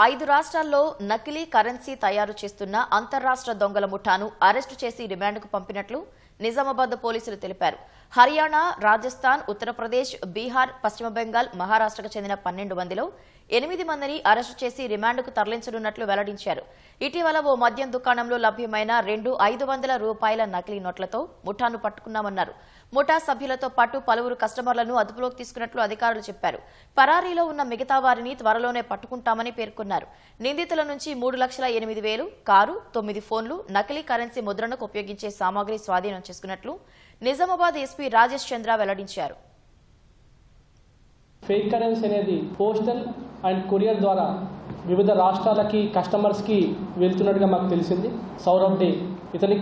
5 రాష్ట్రాల్లో నకిలీ కరెన్సీ తయారు చేస్తున్న అంతర్రాష్ట్ర దొంగల ముఠాను అరెస్టు చేసి రిమాండ్కు పంపినట్లు నిజామాబాద్ పోలీసులు తెలిపారు. హర్యానా, రాజస్థాన్, ఉత్తరప్రదేశ్, బీహార్, పశ్చిమ బెంగాల్, మహారాష్ట్రకు చెందిన 12 మందిలో 8 మందిని అరెస్టు చేసి రిమాండ్కు తరలించనున్నట్లు వెల్లడించారు. ఇటీవల ఓ మద్యం దుకాణంలో లభ్యమైన 500 రూపాయల నకిలీ నోట్లతో ముఠాను పట్టుకున్నామన్నారు. ముఠా సభ్యులతో పాటు పలువురు కస్టమర్లను అదుపులోకి తీసుకున్నట్లు అధికారులు చెప్పారు. పరారీలో ఉన్న మిగతా వారిని త్వరలోనే పట్టుకుంటామని పేర్కొన్నారు. నిందితుల నుంచి 3,08,000 కారు, 9 ఫోన్లు, నకిలీ కరెన్సీ ముద్రణకు ఉపయోగించే సామాగ్రి స్వాధీనం చేసుకున్నట్లు నిజామాబాద్ ఎస్పీ రాజేష్ చంద్ర వెల్లడించారు. ఫేక్ కరెన్సీ అనేది పోస్టల్ అండ్ కొరియర్ ద్వారా వివిధ రాష్ట్రాలకి కస్టమర్స్కి వెళ్తున్నట్టుగా మాకు తెలిసింది. సౌరవ్ డే ఇతని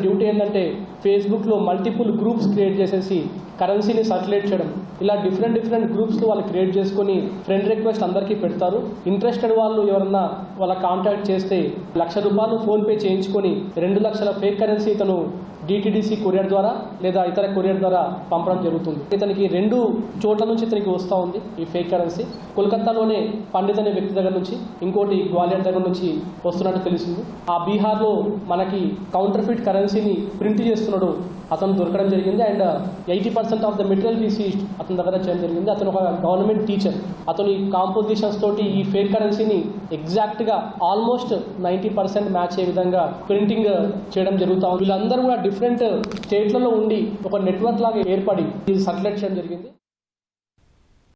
డ్యూటీ ఏంటంటే ఫేస్బుక్లో మల్టిపుల్ గ్రూప్స్ క్రియేట్ చేసేసి కరెన్సీని సర్క్యులేట్ చేయడం. ఇలా డిఫరెంట్ గ్రూప్స్లో వాళ్ళు క్రియేట్ చేసుకుని ఫ్రెండ్ రిక్వెస్ట్ అందరికీ పెడతారు. ఇంట్రెస్టెడ్ వాళ్ళు ఎవరన్నా వాళ్ళ కాంటాక్ట్ చేస్తే ₹1,00,000 ఫోన్పే చేయించుకొని 2 లక్షల ఫేక్ కరెన్సీ ఇతను డిటిడిసి కొరియర్ ద్వారా లేదా ఇతర కొరియర్ ద్వారా పంపడం జరుగుతుంది. ఇతనికి 2 చోట్ల నుంచి ఇతనికి వస్తూ ఉంది ఈ ఫేక్ కరెన్సీ. కోల్కతాలోనే పండిత్ అనే వ్యక్తి దగ్గర నుంచి, ఇంకోటి గ్వాలియర్ దగ్గర నుంచి వస్తున్నట్టు తెలిసింది. ఆ బీహార్లో మనకి కౌంటర్ఫిట్ కరెన్సీని ప్రింట్ చేస్తున్నాడు అతను దొరకడం జరిగింది. And 80% of the material seized అతని దగ్గర చేయడం జరిగింది. అతను ఒక గవర్నమెంట్ టీచర్. అతను ఈ కాంపోజిషన్స్ తోటి ఈ ఫేక్ కరెన్సీని ఎగ్జాక్ట్గా ఆల్మోస్ట్ 90% మ్యాచ్ అయ్యే విధంగా ప్రింటింగ్ చేయడం జరుగుతూ ఉంది. వీళ్ళందరూ కూడా డిఫరెంట్ స్టేట్లలో ఉండి ఒక నెట్వర్క్ లాగా ఏర్పడి ఇది సర్క్యులేట్ చేయడం జరిగింది.